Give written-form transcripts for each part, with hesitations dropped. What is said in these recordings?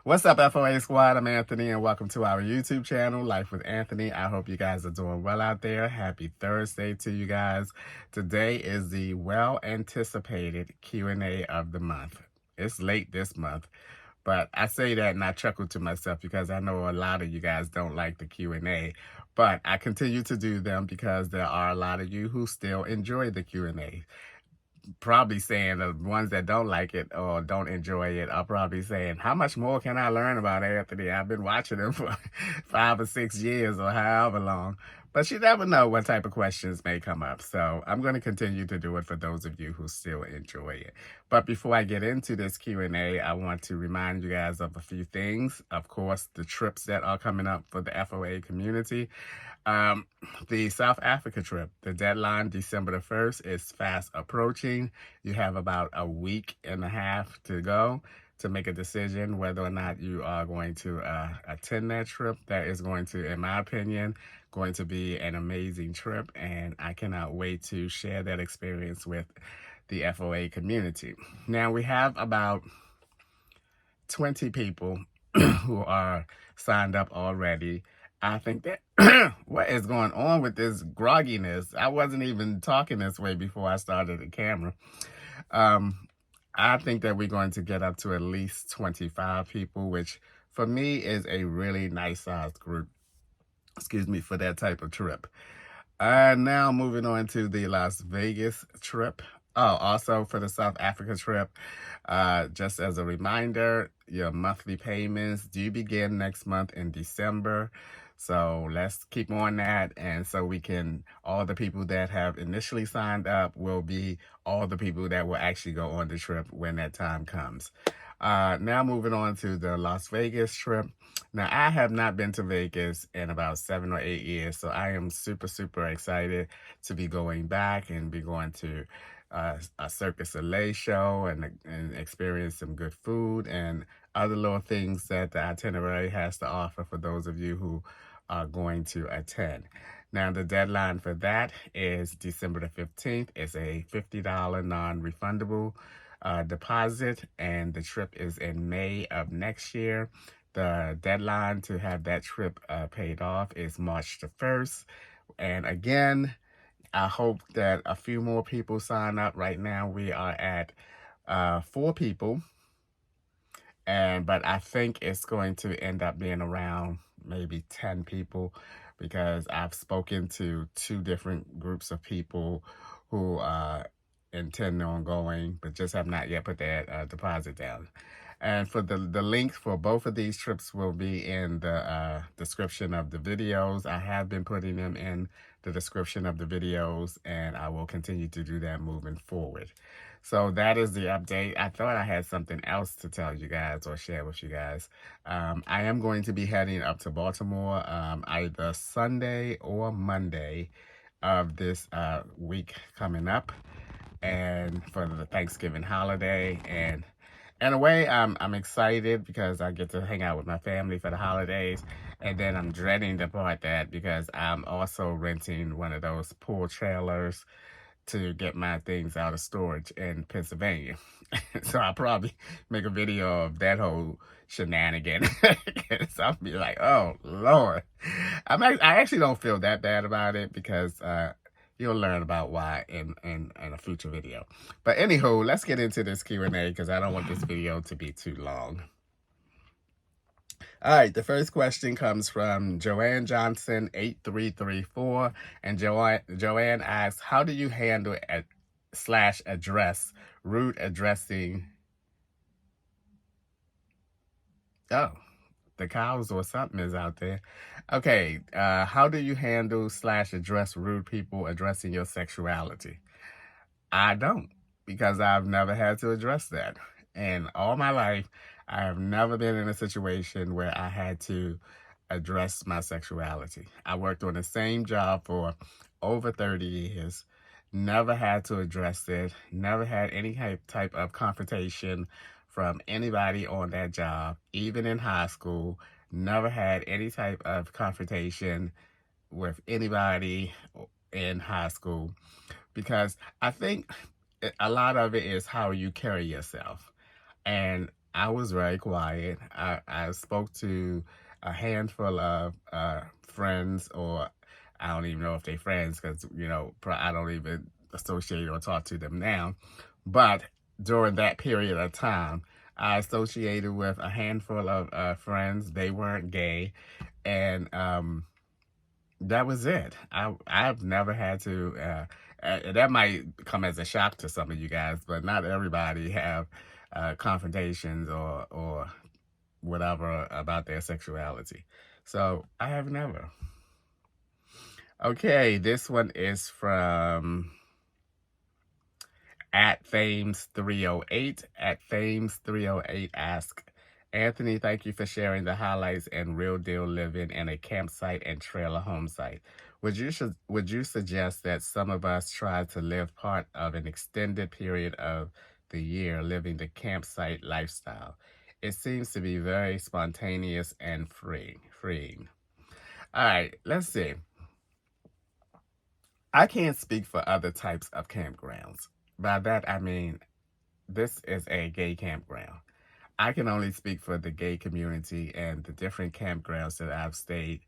What's up, FOA squad? I'm Anthony, and welcome to our YouTube channel, Life with Anthony. I hope you guys are doing well out there. Happy Thursday to you guys. Today is the well-anticipated Q&A of the month. It's late this month, but I say that and I chuckle to myself because I know a lot of you guys don't like the Q&A, but I continue to do them because there are a lot of you who still enjoy the Q&A. Probably saying the ones that don't like it or don't enjoy it are probably saying, how much more can I learn about Anthony? I've been watching him for 5 or 6 years or however long. But you never know what type of questions may come up. So I'm going to continue to do it for those of you who still enjoy it. But before I get into this Q&A, I want to remind you guys of a few things. Of course, the trips that are coming up for the FOA community. The South Africa trip, the deadline, December the 1st, is fast approaching. You have about a week and a half to go to make a decision whether or not you are going to attend that trip. That is going to, in my opinion, going to be an amazing trip, and I cannot wait to share that experience with the FOA community. Now, we have about 20 people who are signed up already. I think that what is going on with this grogginess? I wasn't even talking this way before I started the camera. I think that we're going to get up to at least 25 people, which for me is a really nice sized group, for that type of trip. Now moving on to the Las Vegas trip. Oh, also for the South Africa trip, just as a reminder, your monthly payments do begin next month in December. So let's keep on that. And so we can, all the people that have initially signed up will be all the people that will actually go on the trip when that time comes. Now moving on to the Las Vegas trip. Now, I have not been to Vegas in about 7 or 8 years, so I am super, super excited to be going back and be going to a Cirque du Soleil show and experience some good food and other little things that the itinerary has to offer for those of you who are going to attend. Now, the deadline for that is December the 15th. It's a $50 non-refundable deposit, and the trip is in May of next year. The deadline to have that trip paid off is March the 1st. And again, I hope that a few more people sign up. Right now, we are at 4 people. But I think it's going to end up being around maybe 10 people because I've spoken to 2 different groups of people who intend on going, but just have not yet put that deposit down. And for the links for both of these trips will be in the description of the videos. I have been putting them in the description of the videos, and I will continue to do that moving forward. So that is the update. I thought I had something else to tell you guys or share with you guys. I am going to be heading up to Baltimore either Sunday or Monday of this week coming up, and for the Thanksgiving holiday. And in a way, I'm excited because I get to hang out with my family for the holidays. And then I'm dreading the part that because I'm also renting one of those pool trailers to get my things out of storage in Pennsylvania. So I'll probably make a video of that whole shenanigan. So I'll be like, oh, Lord. I actually don't feel that bad about it because you'll learn about why in a future video. But anywho, let's get into this Q&A because I don't want this video to be too long. All right, the first question comes from Joanne Johnson 8334, and Joanne asks, how do you handle / address rude addressing? Oh, the cows or something is out there. Okay, how do you handle / address rude people addressing your sexuality? I don't, because I've never had to address that. And all my life, I have never been in a situation where I had to address my sexuality. I worked on the same job for over 30 years, never had to address it, never had any type of confrontation from anybody on that job, even in high school, never had any type of confrontation with anybody in high school, because I think a lot of it is how you carry yourself. And I was very quiet. I spoke to a handful of friends, or I don't even know if they're friends because, I don't even associate or talk to them now. But during that period of time, I associated with a handful of friends. They weren't gay. And that was it. I've never had to. That might come as a shock to some of you guys, but not everybody have confrontations or whatever about their sexuality. So I have never. Okay, this one is from at Thames308. At Thames308 ask, Anthony, thank you for sharing the highlights and real deal living in a campsite and trailer home site. Would you suggest that some of us try to live part of an extended period of the year living the campsite lifestyle? It seems to be very spontaneous and freeing. All right, let's see. I can't speak for other types of campgrounds. By that I mean this is a gay campground. I can only speak for the gay community and the different campgrounds that I've stayed,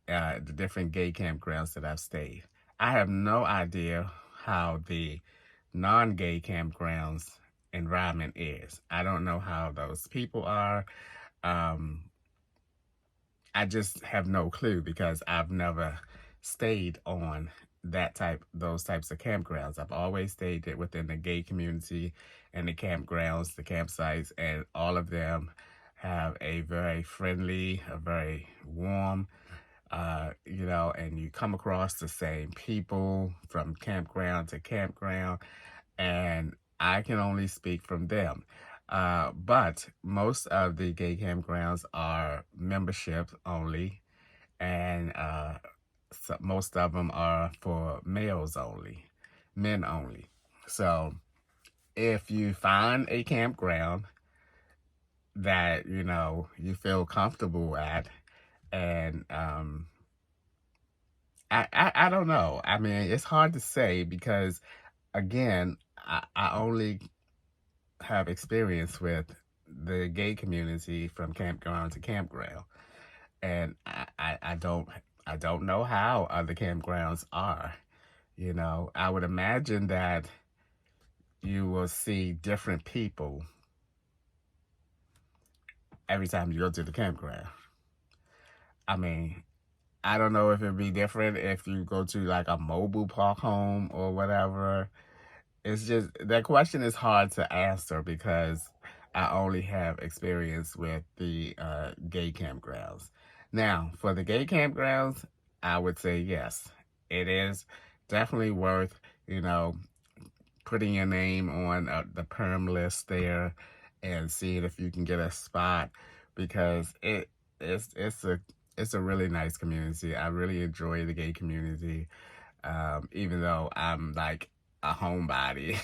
the different gay campgrounds that I've stayed. I have no idea how the non-gay campgrounds environment is. I don't know how those people are. Um, I just have no clue because I've never stayed on those types of campgrounds. I've always stayed within the gay community and the campgrounds, the campsites, and all of them have a very friendly, a very warm, and you come across the same people from campground to campground, and I can only speak from them. But most of the gay campgrounds are membership only, and so most of them are for males only, men only. So if you find a campground that you feel comfortable at, and I don't know. I mean, it's hard to say because again, I only have experience with the gay community from campground to campground, and I don't know how other campgrounds are. I would imagine that you will see different people every time you go to the campground. I mean, I don't know if it'd be different if you go to like a mobile park home or whatever. It's just that question is hard to answer because I only have experience with the gay campgrounds. Now, for the gay campgrounds, I would say yes. It is definitely worth, you know, putting your name on the perm list there and seeing if you can get a spot because it's a really nice community. I really enjoy the gay community, even though I'm like a homebody.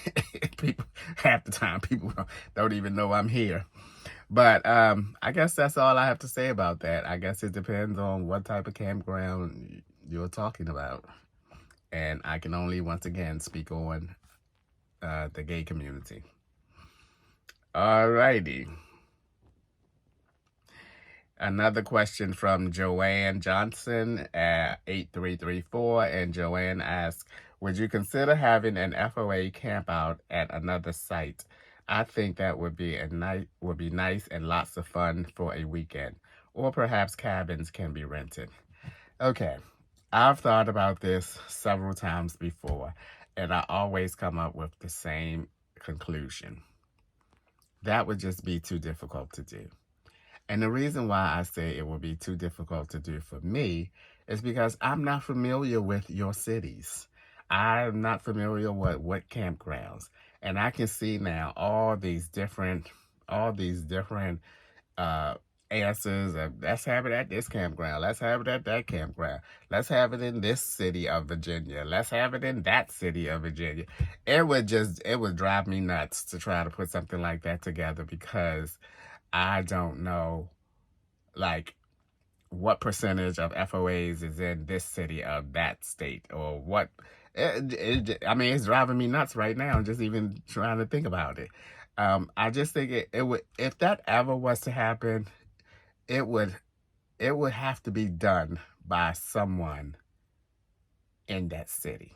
People half the time people don't even know I'm here. But I guess that's all I have to say about that. I guess it depends on what type of campground you're talking about. And I can only once again speak on the gay community. Alrighty. Another question from Joanne Johnson at 8334. And Joanne asks, would you consider having an FOA camp out at another site? I think that would be nice and lots of fun for a weekend. Or perhaps cabins can be rented. Okay, I've thought about this several times before, and I always come up with the same conclusion. That would just be too difficult to do. And the reason why I say it will be too difficult to do for me is because I'm not familiar with your cities. I'm not familiar with what campgrounds. And I can see now all these different answers of let's have it at this campground, let's have it at that campground, let's have it in this city of Virginia, let's have it in that city of Virginia. It would drive me nuts to try to put something like that together because I don't know, like, what percentage of FOAs is in this city of that state, or what. I mean, it's driving me nuts right now, just even trying to think about it. I just think it would, if that ever was to happen, it would have to be done by someone in that city,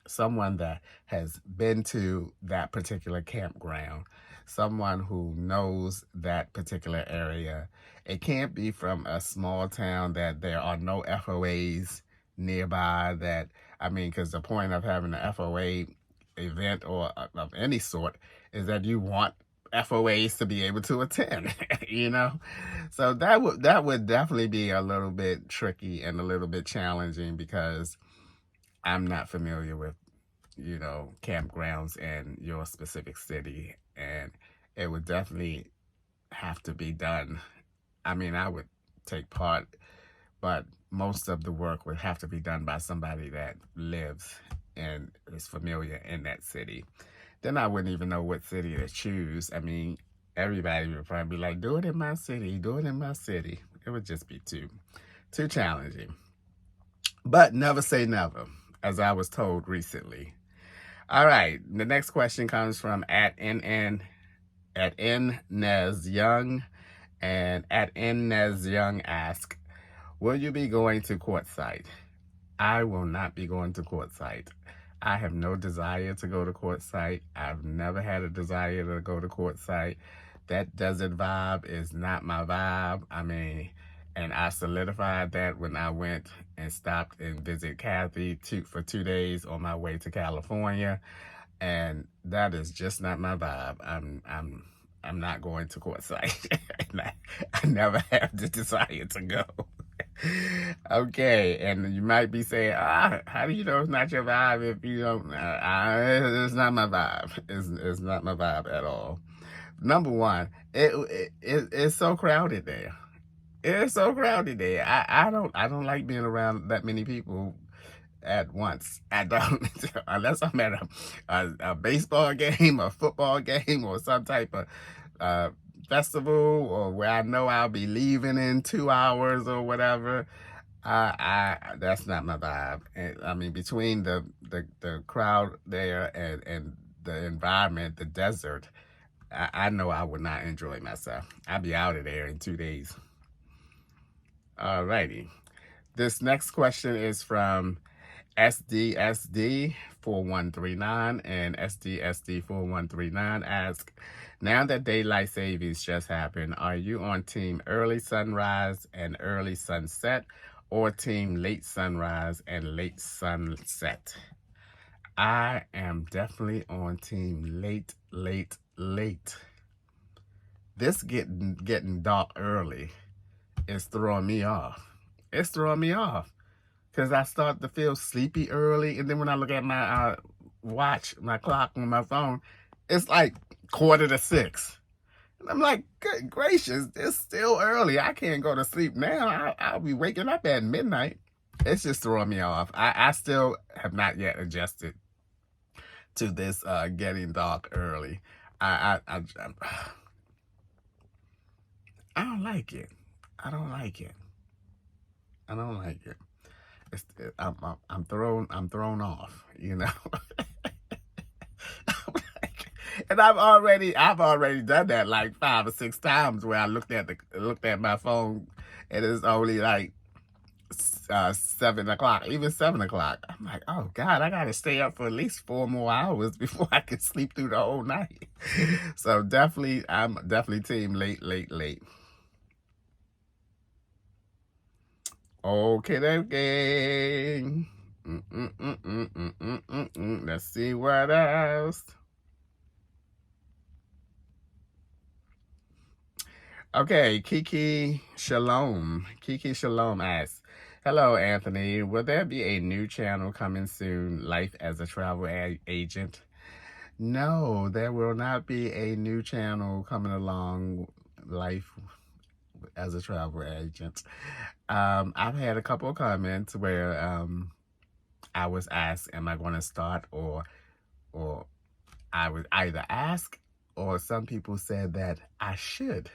someone that has been to that particular campground, someone who knows that particular area. It can't be from a small town that there are no FOAs nearby. That, I mean, because the point of having an FOA event or of any sort is that you want FOAs to be able to attend, you know? So that would definitely be a little bit tricky and a little bit challenging, because I'm not familiar with, campgrounds in your specific city, and it would definitely have to be done. I mean, I would take part, but most of the work would have to be done by somebody that lives and is familiar in that city. Then I wouldn't even know what city to choose. I mean, everybody would probably be like, do it in my city, do it in my city. It would just be too challenging. But never say never, as I was told recently. All right, the next question comes from at Nez Young, and at Nez Young ask, will you be going to Quartzsite? I will not be going to Quartzsite. I have no desire to go to Quartzsite. I've never had a desire to go to Quartzsite. That desert vibe is not my vibe. I mean, and I solidified that when I went and stopped and visited Kathy for 2 days on my way to California, and that is just not my vibe. I'm not going to Quartzsite. I never have the desire to go. Okay, and you might be saying, how do you know it's not your vibe if you don't? It's not my vibe. It's not my vibe at all. Number one, it's so crowded there. It's so crowded there. I don't like being around that many people at once. I don't, unless I'm at a baseball game, a football game, or some type of festival, or where I know I'll be leaving in 2 hours or whatever. That's not my vibe. And, I mean, between the crowd there and the environment, the desert, I know I would not enjoy myself. I'd be out of there in 2 days. Alrighty. This next question is from SDSD4139, and SDSD4139 asks, now that daylight savings just happened, are you on team early sunrise and early sunset, or team late sunrise and late sunset? I am definitely on team late. This getting dark early is throwing me off. It's throwing me off, because I start to feel sleepy early, and then when I look at my watch, my clock on my phone, it's like 5:45. And I'm like, good gracious, it's still early. I can't go to sleep now. I'll be waking up at midnight. It's just throwing me off. I still have not yet adjusted to this getting dark early. I don't like it. I don't like it. I'm thrown off, you know. And I've already done that like 5 or 6 times, where I looked at my phone and it's only like 7 o'clock, even 7 o'clock. I'm like, oh God, I gotta stay up for at least 4 more hours before I can sleep through the whole night. So I'm definitely team late. Okay. Let's see what else. Okay, Kiki Shalom asks, hello, Anthony. Will there be a new channel coming soon, Life as a Travel Agent? No, there will not be a new channel coming along, Life as a Travel Agent. I've had a couple of comments where I was asked, am I going to start, or I would either ask, or some people said that I should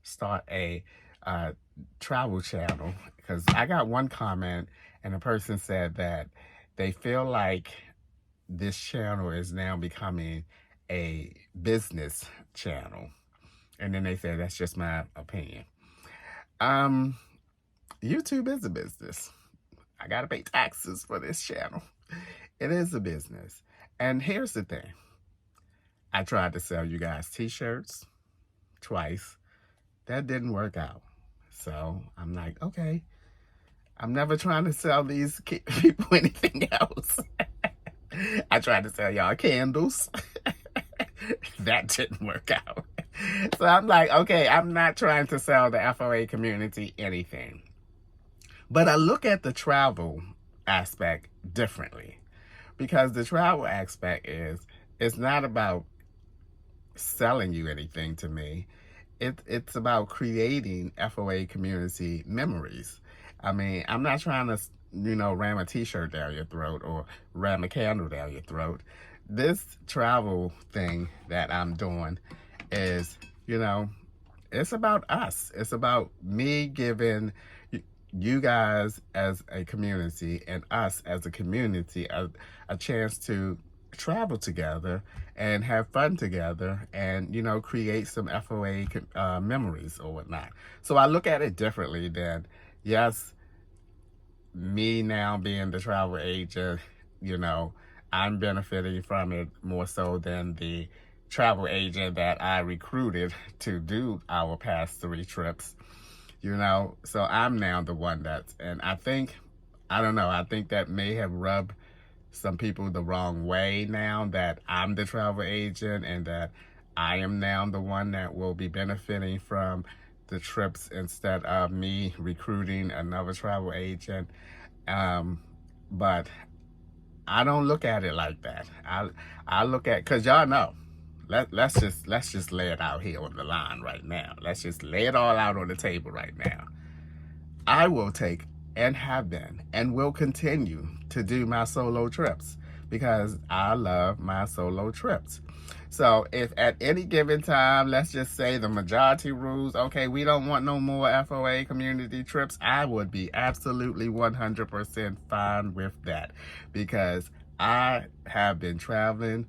start a uh, travel channel, because I got one comment and a person said that they feel like this channel is now becoming a business channel. And then they said that's just my opinion. Um, YouTube is a business. I gotta pay taxes for this channel. It is a business. And here's the thing. I tried to sell you guys t-shirts twice. That didn't work out. So I'm like, okay, I'm never trying to sell these people anything else. I tried to sell y'all candles. That didn't work out. So I'm like, okay, I'm not trying to sell the FOA community anything. But I look at the travel aspect differently, because the travel aspect is, it's not about selling you anything to me. It's about creating FOA community memories. I mean, I'm not trying to, ram a t-shirt down your throat or ram a candle down your throat. This travel thing that I'm doing is, it's about us. It's about me giving you guys as a community and us as a community a chance to travel together and have fun together and, create some FOA memories or whatnot. So I look at it differently than, yes, me now being the travel agent, I'm benefiting from it more so than the travel agent that I recruited to do our past 3 trips, So I'm now the one and I think that may have rubbed some people the wrong way now that I'm the travel agent and that I am now the one that will be benefiting from the trips instead of me recruiting another travel agent. But I don't look at it like that. I look at, because y'all know, let's just lay it out here on the line right now. Let's just lay it all out on the table right now. I will take and have been and will continue to do my solo trips because I love my solo trips. So if at any given time, let's just say the majority rules, okay, we don't want no more FOA community trips, I would be absolutely 100% fine with that, because I have been traveling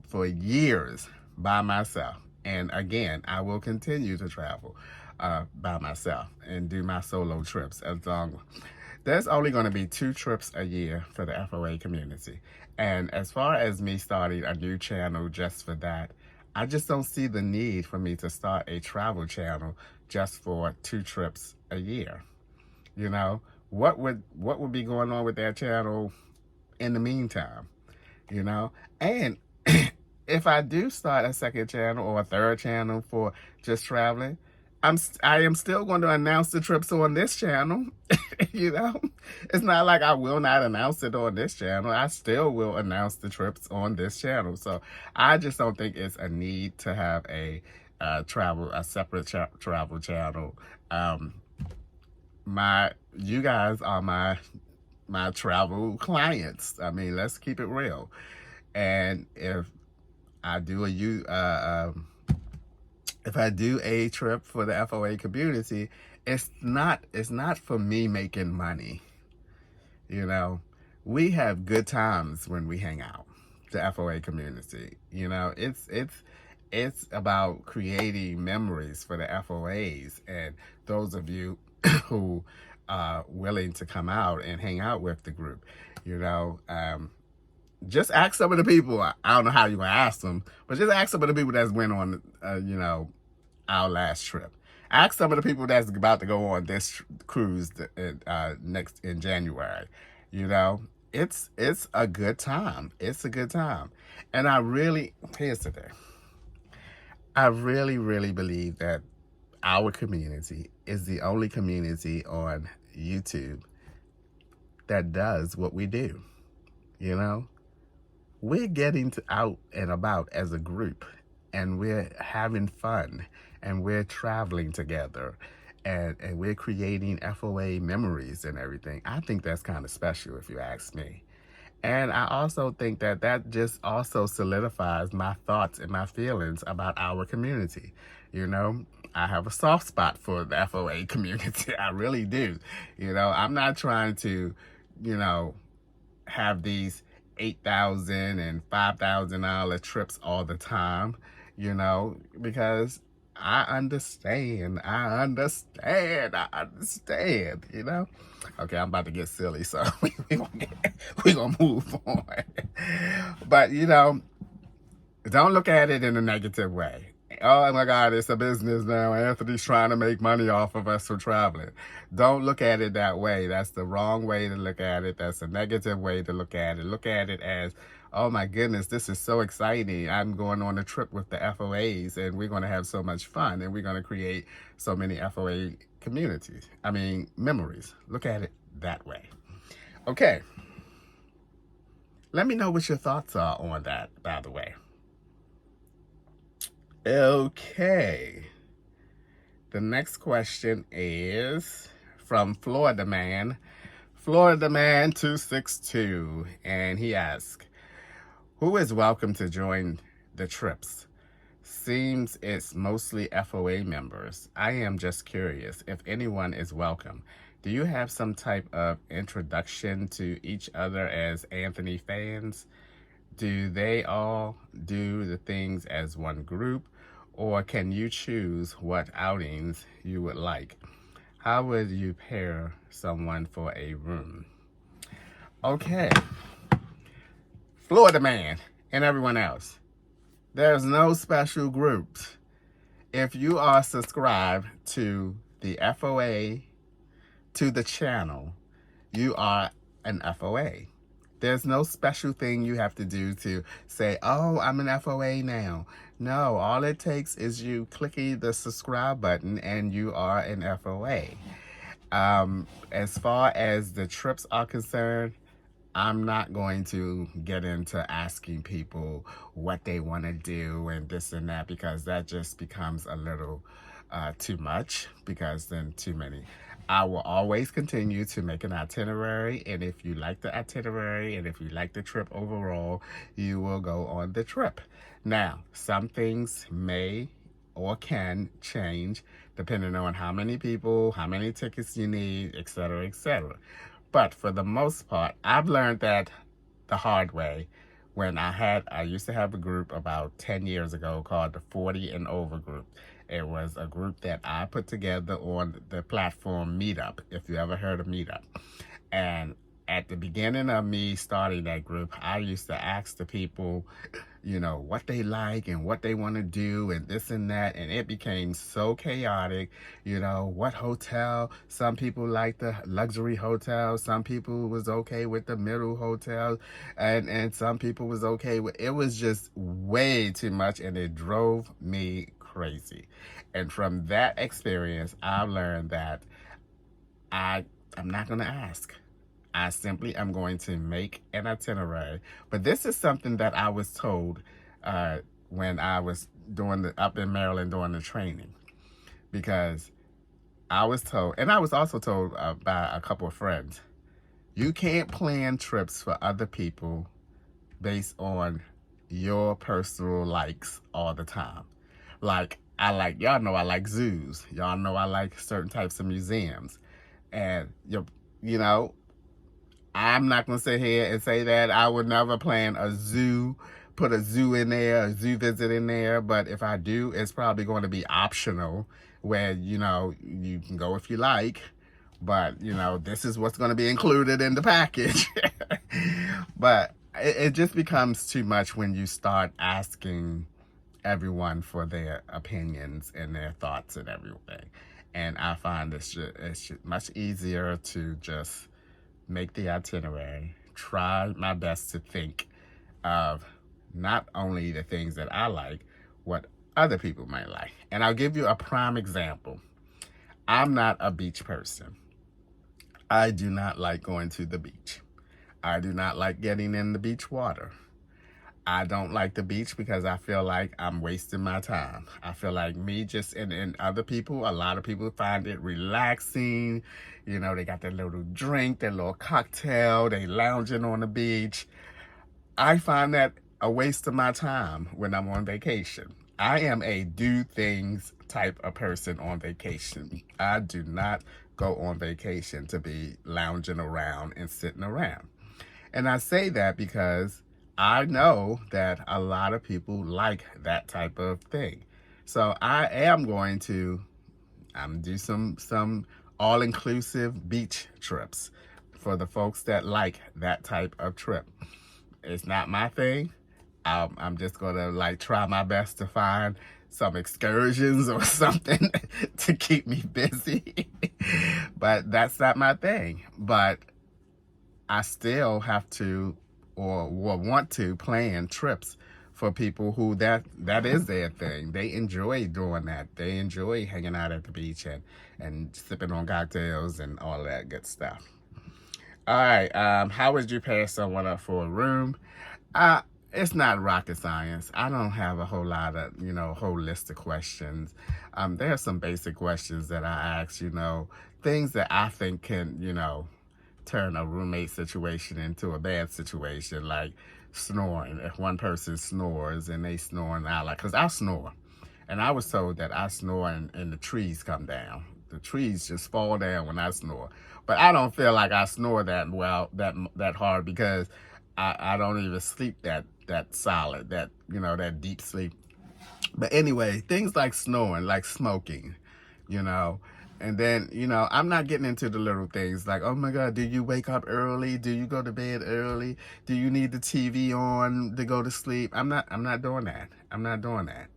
for years by myself. And again, I will continue to travel by myself and do my solo trips as long. There's only going to be 2 trips a year for the FOA community. And as far as me starting a new channel just for that, I just don't see the need for me to start a travel channel just for 2 trips a year. What would be going on with that channel in the meantime? And if I do start a second channel or a third channel for just traveling, I am still going to announce the trips on this channel. It's not like I will not announce it on this channel. I still will announce the trips on this channel. So I just don't think it's a need to have a separate travel channel. You guys are my travel clients. I mean, let's keep it real. And if I do a trip for the FOA community, it's not for me making money. We have good times when we hang out, the FOA community. It's about creating memories for the FOAs and those of you who are willing to come out and hang out with the group. Just ask some of the people. I don't know how you're going to ask them, but just ask some of the people that's went on, our last trip. Ask some of the people that's about to go on this cruise next in January. It's a good time. It's a good time. And here's the thing. I really, really believe that our community is the only community on YouTube that does what we do. We're getting out and about as a group, and we're having fun, and we're traveling together, and we're creating FOA memories and everything. I think that's kind of special, if you ask me. And I also think that just also solidifies my thoughts and my feelings about our community. I have a soft spot for the FOA community. I really do. I'm not trying to, have these $8,000 and $5,000 trips all the time, because I understand. Okay, I'm about to get silly, so we gonna move on. But don't look at it in a negative way. Oh my God, it's a business now. Anthony's trying to make money off of us for traveling. Don't look at it that way. That's the wrong way to look at it. That's a negative way to look at it. Look at it as, oh my goodness, this is so exciting. I'm going on a trip with the FOAs and we're going to have so much fun and we're going to create so many FOA memories. Look at it that way. Okay. Let me know what your thoughts are on that, by the way. Okay. The next question is from Florida Man 262, and he asks, who is welcome to join the trips? Seems it's mostly FOA members. I am just curious if anyone is welcome. Do you have some type of introduction to each other as Anthony fans? Do they all do the things as one group? Or can you choose what outings you would like? How would you pair someone for a room? Okay. Florida Man and everyone else, there's no special groups. If you are subscribed to the FOA, to the channel, you are an FOA. There's no special thing you have to do to say, oh, I'm an FOA now. No, all it takes is you clicking the subscribe button and you are an FOA. As far as the trips are concerned, I'm not going to get into asking people what they want to do and this and that, because that just becomes a little too much, because then too many. I will always continue to make an itinerary, and if you like the itinerary and if you like the trip overall, you will go on the trip. Now, some things may or can change depending on how many people, how many tickets you need, etc., etc. But for the most part, I've learned that the hard way when I used to have a group about 10 years ago called the 40 and over group. It was a group that I put together on the platform Meetup, if you ever heard of Meetup. And at the beginning of me starting that group, I used to ask the people, what they like and what they want to do and this and that. And it became so chaotic, what hotel. Some people like the luxury hotel. Some people was okay with the middle hotel. And some people was okay with, it was just way too much, and it drove me crazy. And from that experience, I've learned that I'm not going to ask. I simply am going to make an itinerary. But this is something that I was told when I was up in Maryland doing the training. Because I was told, and I was also told by a couple of friends, you can't plan trips for other people based on your personal likes all the time. Like, y'all know I like zoos. Y'all know I like certain types of museums. And, I'm not going to sit here and say that I would never plan a zoo, put a zoo in there, a zoo visit in there. But if I do, it's probably going to be optional where, you can go if you like. But, this is what's going to be included in the package. But it just becomes too much when you start asking everyone for their opinions and their thoughts and everything. And I find it's much easier to just make the itinerary, try my best to think of not only the things that I like, what other people might like. And I'll give you a prime example. I'm not a beach person. I do not like going to the beach. I do not like getting in the beach water. I don't like the beach because I feel like I'm wasting my time. I feel like and other people, a lot of people find it relaxing. They got their little drink, their little cocktail, they lounging on the beach. I find that a waste of my time when I'm on vacation. I am a do things type of person on vacation. I do not go on vacation to be lounging around and sitting around. And I say that because I know that a lot of people like that type of thing. So I am going to do some all-inclusive beach trips for the folks that like that type of trip. It's not my thing. I'm just gonna like try my best to find some excursions or something to keep me busy. But that's not my thing. But I still have to or want to plan trips for people who that is their thing. They enjoy doing that. They enjoy hanging out at the beach and sipping on cocktails and all of that good stuff. All right, how would you pair someone up for a room? It's not rocket science. I don't have a whole lot of, whole list of questions. There are some basic questions that I ask, things that I think can, turn a roommate situation into a bad situation, like snoring. If one person snores and they snoring out, like, because I snore. And I was told that I snore and the trees come down. The trees just fall down when I snore. But I don't feel like I snore that well, that hard, because I don't even sleep that solid, that deep sleep. But anyway, things like snoring, like smoking, and then, I'm not getting into the little things like, oh my God, do you wake up early? Do you go to bed early? Do you need the TV on to go to sleep? I'm not doing that. I'm not doing that.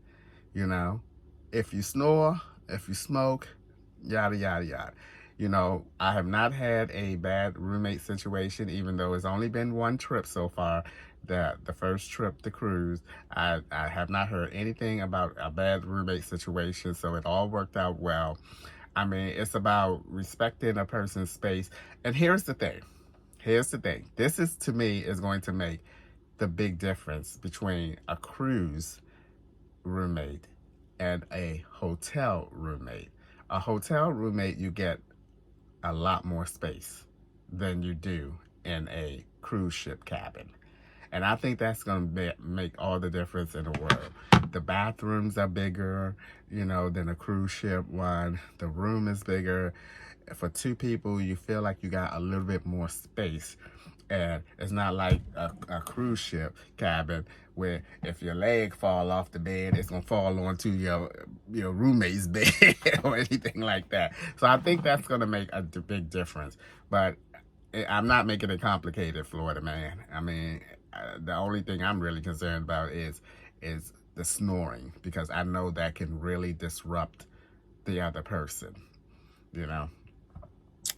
If you snore, if you smoke, yada, yada, yada. I have not had a bad roommate situation, even though it's only been one trip so far. The first trip, the cruise, I have not heard anything about a bad roommate situation, so it all worked out well. I mean, it's about respecting a person's space. And here's the thing. This is, to me, is going to make the big difference between a cruise roommate and a hotel roommate. A hotel roommate, you get a lot more space than you do in a cruise ship cabin. And I think that's going to make all the difference in the world. The bathrooms are bigger, than a cruise ship one. The room is bigger. For two people, you feel like you got a little bit more space. And it's not like a cruise ship cabin where if your leg fall off the bed, it's going to fall onto your roommate's bed or anything like that. So I think that's going to make a big difference. But I'm not making it complicated, Florida man. I mean, the only thing I'm really concerned about is the snoring, because I know that can really disrupt the other person,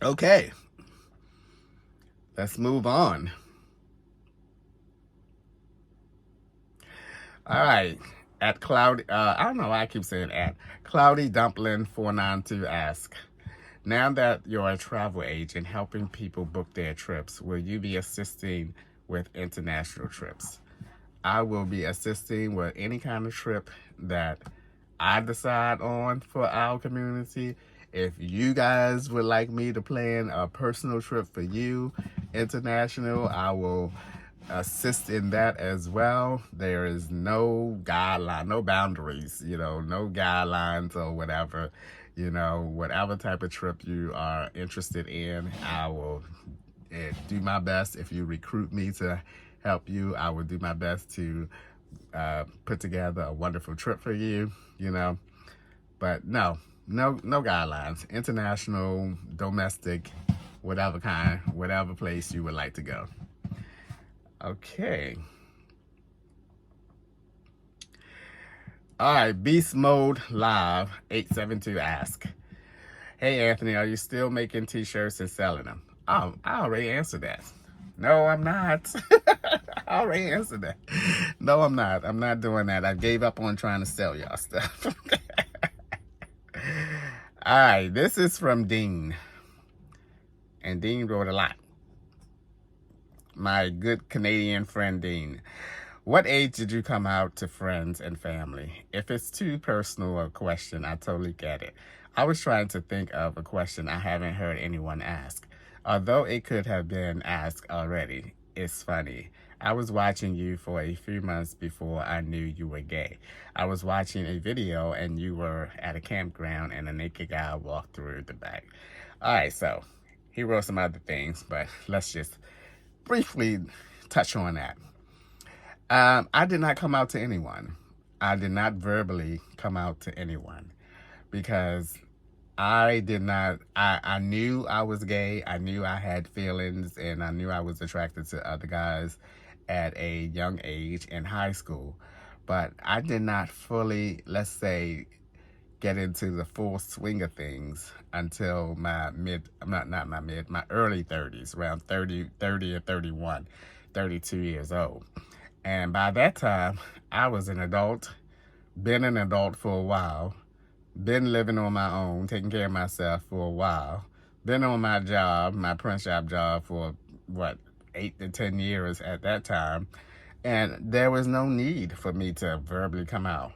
Okay, let's move on. All right, at Cloudy, I don't know why I keep saying at. Cloudy Dumpling 492 asks, now that you're a travel agent helping people book their trips, will you be assisting with international trips? I will be assisting with any kind of trip that I decide on for our community. If you guys would like me to plan a personal trip for you, international, I will assist in that as well. There is no guideline, no boundaries, no guidelines or whatever. Whatever type of trip you are interested in, I will do my best. If you recruit me to help you, I will do my best to put together a wonderful trip for you, But no guidelines. International, domestic, whatever place you would like to go. Okay. All right, Beast Mode Live 872 ask, hey Anthony, are you still making t-shirts and selling them? Oh, I already answered that. No, I'm not. I already answered that. No, I'm not. I'm not doing that. I gave up on trying to sell y'all stuff. All right, this is from Dean. And Dean wrote a lot. My good Canadian friend Dean. What age did you come out to friends and family? If it's too personal a question, I totally get it. I was trying to think of a question I haven't heard anyone ask. Although it could have been asked already, is funny. I was watching you for a few months before I knew you were gay. I was watching a video and you were at a campground and a naked guy walked through the back. All right, so he wrote some other things, but let's just briefly touch on that. I did not come out to anyone. I did not verbally come out to anyone because I did not, I knew I was gay. I knew I had feelings and I knew I was attracted to other guys at a young age in high school. But I did not fully, let's say, get into the full swing of things until my my early 30s, around 30 or 31, 32 years old. And by that time, I was an adult, been an adult for a while, been living on my own, taking care of myself for a while, been on my job, my print shop job for, 8 to 10 years at that time. And there was no need for me to verbally come out.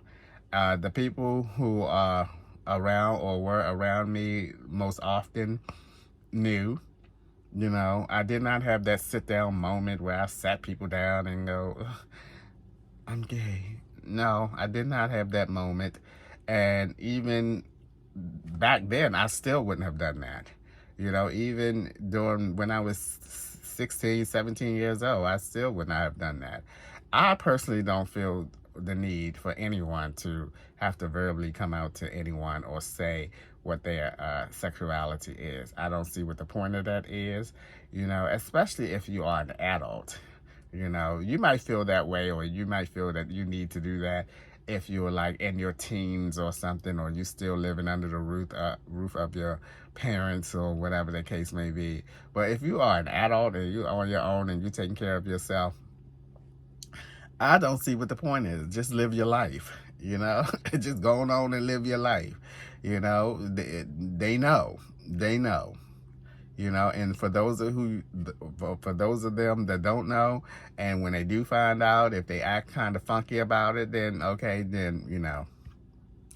The people who are around or were around me most often knew. You know, I did not have that sit down moment where I sat people down and go, I'm gay. No, I did not have that moment. And even back then, I still wouldn't have done that. You know, even during when I was 16, 17 years old, I still would not have done that. I personally don't feel the need for anyone to have to verbally come out to anyone or say what their sexuality is. I don't see what the point of that is, you know, especially if you are an adult. You know, you might feel that way, or you might feel that you need to do that if you're like in your teens or something, or you still living under the roof of your parents or whatever the case may be. But if you are an adult and you're on your own and you're taking care of yourself, I don't see what the point is. Just live your life, you know. Just go on and live your life. You know, they know, you know. And for those of them that don't know, and when they do find out, if they act kind of funky about it, then okay, then you know,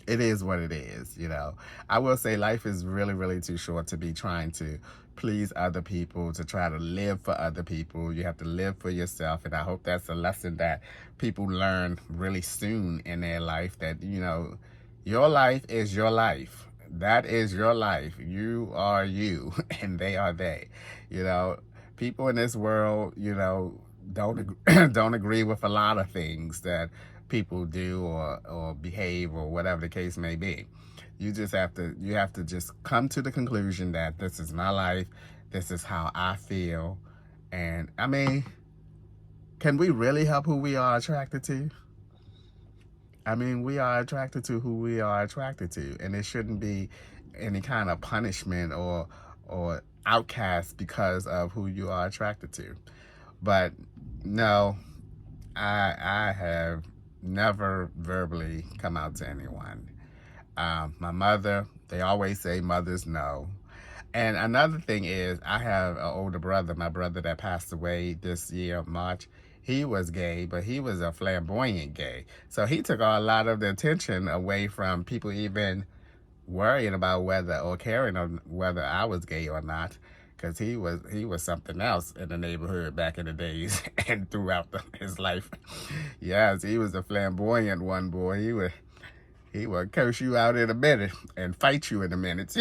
it is what it is, you know. I will say life is really, really too short to be trying to please other people, to try to live for other people. You have to live for yourself. And I hope that's a lesson that people learn really soon in their life, that, you know, your life is your life. That is your life. You are you and they are they. You know, people in this world, you know, don't agree with a lot of things that people do or behave or whatever the case may be. You have to just come to the conclusion that this is my life, this is how I feel. And I mean, can we really help who we are attracted to? I mean, we are attracted to who we are attracted to, and it shouldn't be any kind of punishment or outcast because of who you are attracted to. But no, I have never verbally come out to anyone. My mother, they always say mothers know. And another thing is, I have an older brother, my brother that passed away this year, March. He was gay, but he was a flamboyant gay. So he took a lot of the attention away from people even worrying about whether or caring on whether I was gay or not. Because he was something else in the neighborhood back in the days and throughout his life. Yes, he was a flamboyant one, boy. He would curse you out in a minute and fight you in a minute.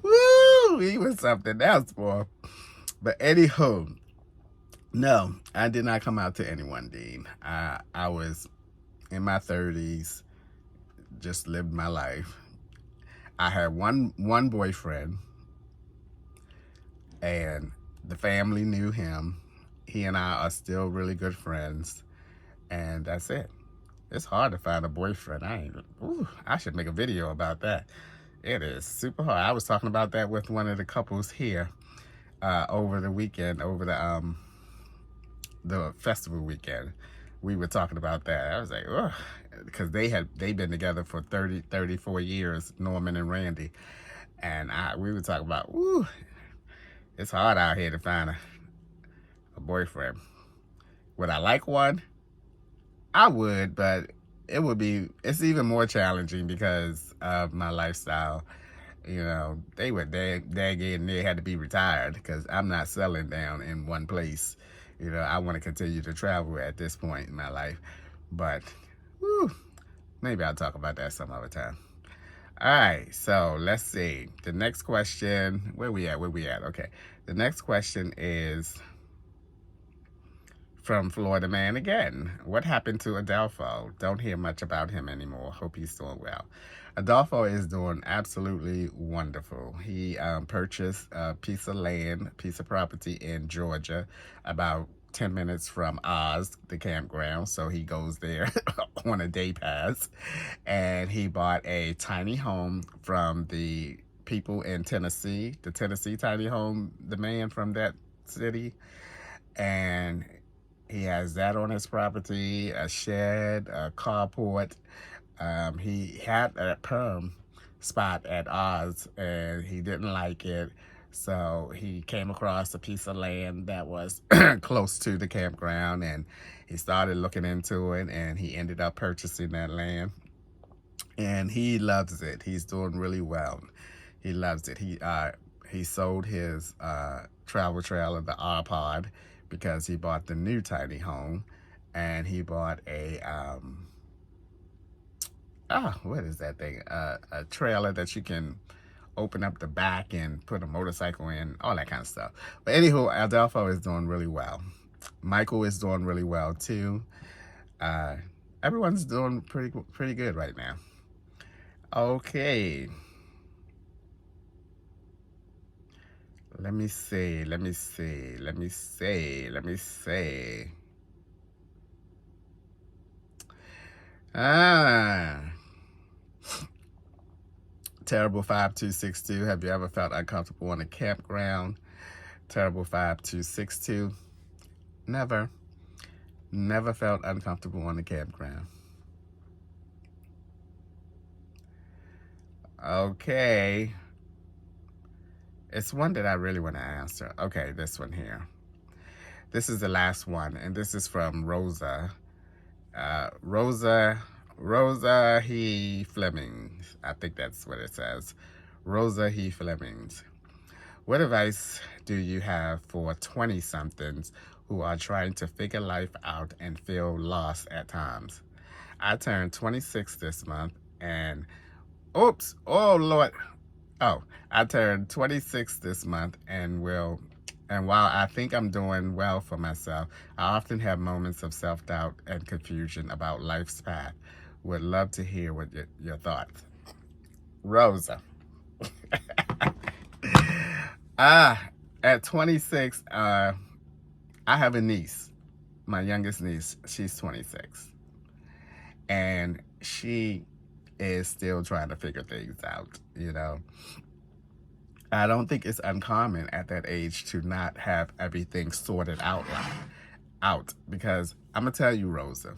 Woo! He was something else, boy. But anywho, no, I did not come out to anyone, Dean. I was in my 30s, just lived my life. I had one boyfriend, and the family knew him. He and I are still really good friends, and that's it. It's hard to find a boyfriend. I should make a video about that. It is super hard. I was talking about that with one of the couples here over the weekend, over the festival weekend. We were talking about that. I was like, ugh, because they've been together for 34 years, Norman and Randy. And we were talking about, woo, it's hard out here to find a boyfriend. Would I like one? I would, but it's even more challenging because of my lifestyle they were dagging and they had to be retired because I'm not settling down in one place. I want to continue to travel at this point in my life. But, whew, maybe I'll talk about that some other time. All right, so let's see. The next question, where we at? Okay. The next question is from Florida Man again. What happened to Adolfo? Don't hear much about him anymore. Hope he's doing well. Adolfo is doing absolutely wonderful. He purchased a piece of property in Georgia, about 10 minutes from Oz, the campground. So he goes there on a day pass. And he bought a tiny home from the people in Tennessee, the Tennessee tiny home, the man from that city. And he has that on his property, a shed, a carport. He had a perm spot at Oz, and he didn't like it. So he came across a piece of land that was close to the campground, and he started looking into it, and he ended up purchasing that land. And he loves it. He's doing really well. He loves it. He sold his travel trailer, the R-Pod, because he bought the new tiny home, and he bought a what is that thing? A trailer that you can open up the back and put a motorcycle in, all that kind of stuff. But anywho, Adolfo is doing really well. Michael is doing really well too. Everyone's doing pretty good right now. Okay. Let me see. Terrible 5262. Have you ever felt uncomfortable on a campground? Terrible 5262. Never felt uncomfortable on the campground. Okay. It's one that I really want to answer. Okay, this one here. This is the last one, and this is from Rosa. Rosa He Flemings. I think that's what it says. Rosa He Flemings. What advice do you have for 20-somethings who are trying to figure life out and feel lost at times? I turned 26 this month, and I turned 26 this month, and while I think I'm doing well for myself, I often have moments of self-doubt and confusion about life's path. Would love to hear what your thoughts. Rosa. At 26, I have a niece, my youngest niece. She's 26. And she is still trying to figure things out, I don't think it's uncommon at that age to not have everything sorted out because I'm going to tell you, Rosa,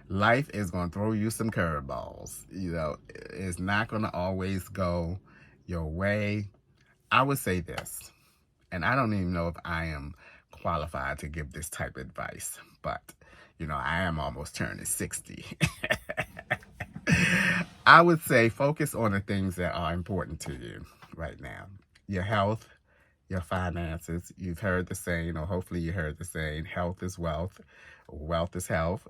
life is going to throw you some curveballs. It's not going to always go your way. I would say this, and I don't even know if I am qualified to give this type of advice, but, I am almost turning 60. I would say focus on the things that are important to you right now. Your health, your finances. You've heard the saying, or hopefully you heard the saying, health is wealth, wealth is health.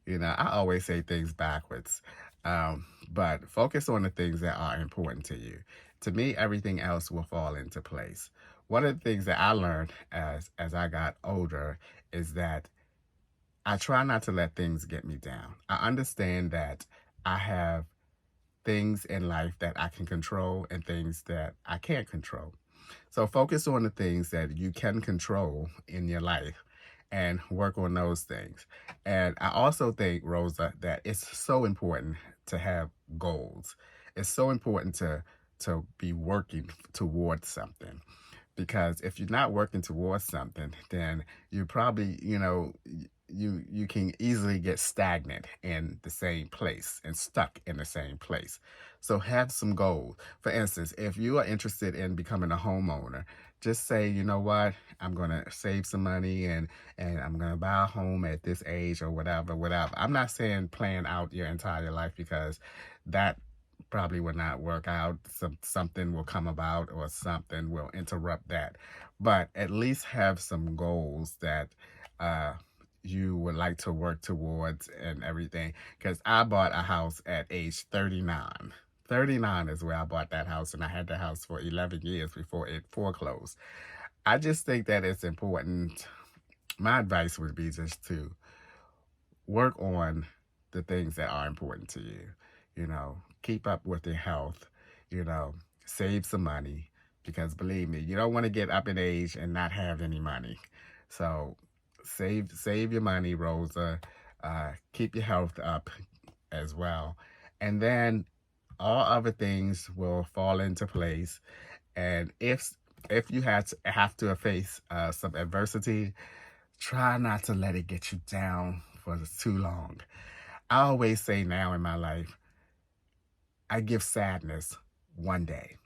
I always say things backwards. But focus on the things that are important to you. To me, everything else will fall into place. One of the things that I learned as I got older is that I try not to let things get me down. I understand that I have things in life that I can control and things that I can't control. So focus on the things that you can control in your life and work on those things. And I also think, Rosa, that it's so important to have goals. It's so important to be working towards something. Because if you're not working towards something, then you probably, you can easily get stagnant in the same place and stuck in the same place. So have some goals. For instance, if you are interested in becoming a homeowner, just say, you know what, I'm going to save some money and I'm going to buy a home at this age or whatever. I'm not saying plan out your entire life because that probably will not work out. Something will come about or something will interrupt that. But at least have some goals that uh, you would like to work towards and everything. Because I bought a house at age 39. 39 is where I bought that house, and I had the house for 11 years before it foreclosed. I just think that it's important. My advice would be just to work on the things that are important to you. Keep up with your health, save some money, because believe me, you don't want to get up in age and not have any money. So save your money, Rosa. Keep your health up as well. And then all other things will fall into place. And if you have to face some adversity, try not to let it get you down for too long. I always say now in my life, I give sadness 1 day.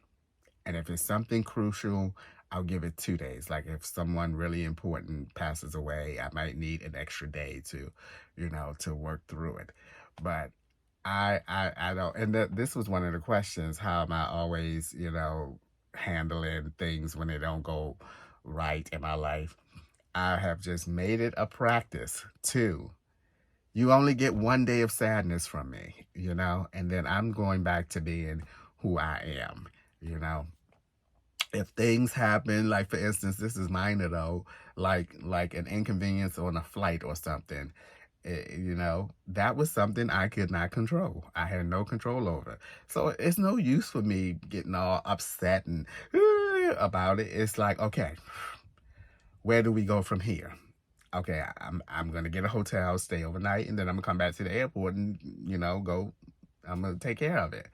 And if it's something crucial, I'll give it 2 days. Like if someone really important passes away, I might need an extra day to work through it. But I don't, and this was one of the questions, how am I always, handling things when they don't go right in my life? I have just made it a practice to, you only get 1 day of sadness from me, and then I'm going back to being who I am, If things happen, like for instance, this is minor though, like an inconvenience on a flight or something, that was something I could not control. I had no control over. So it's no use for me getting all upset and about it. It's like, okay, where do we go from here? Okay, I'm gonna get a hotel, stay overnight, and then I'm gonna come back to the airport and go. I'm gonna take care of it.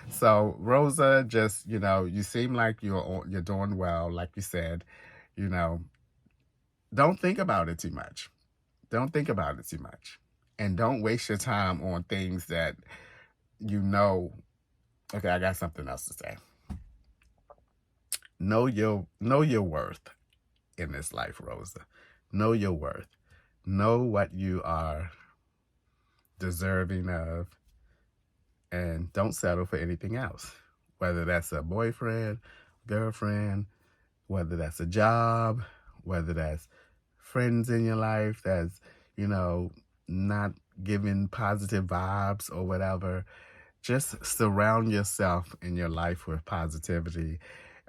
So Rosa, just you seem like you're doing well, like you said. Don't think about it too much. Don't think about it too much, and don't waste your time on things that you know. Okay, I got something else to say. Know your worth in this life, Rosa. Know your worth. Know what you are deserving of, and don't settle for anything else. Whether that's a boyfriend, girlfriend, whether that's a job, whether that's friends in your life that's, not giving positive vibes or whatever. Just surround yourself in your life with positivity.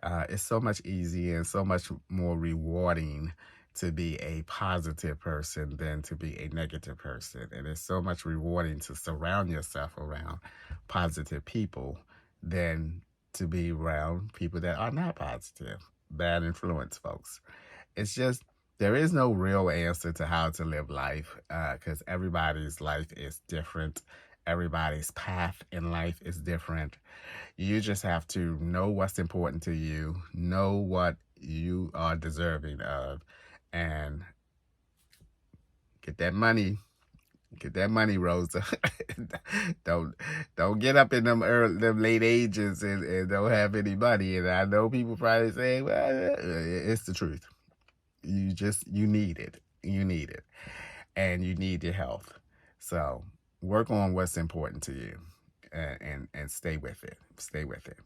It's so much easier and so much more rewarding to be a positive person than to be a negative person. And it's so much rewarding to surround yourself around positive people than to be around people that are not positive, bad influence folks. It's just, there is no real answer to how to live life, because everybody's life is different. Everybody's path in life is different. You just have to know what's important to you, know what you are deserving of, and get that money. Get that money, Rosa. don't get up in them late ages and don't have any money. And I know people probably say, well, it's the truth. You need it. You need it. And you need your health. So work on what's important to you and stay with it. Stay with it.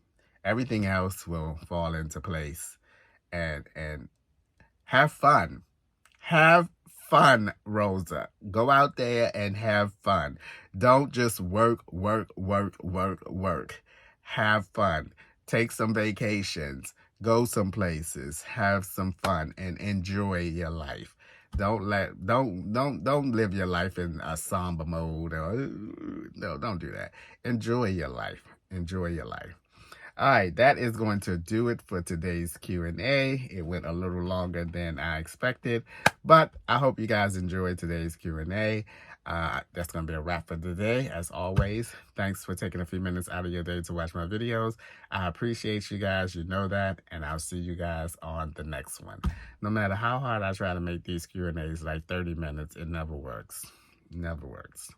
Everything else will fall into place. And have fun. Have fun, Rosa. Go out there and have fun. Don't just work. Have fun. Take some vacations. Go some places. Have some fun and enjoy your life. Don't live your life in a somber mode. No, don't do that. Enjoy your life. Enjoy your life. All right, that is going to do it for today's Q&A. It went a little longer than I expected, but I hope you guys enjoyed today's Q&A. That's going to be a wrap for today. As always, thanks for taking a few minutes out of your day to watch my videos. I appreciate you guys. You know that, and I'll see you guys on the next one. No matter how hard I try to make these Q&As like 30 minutes, it never works. Never works.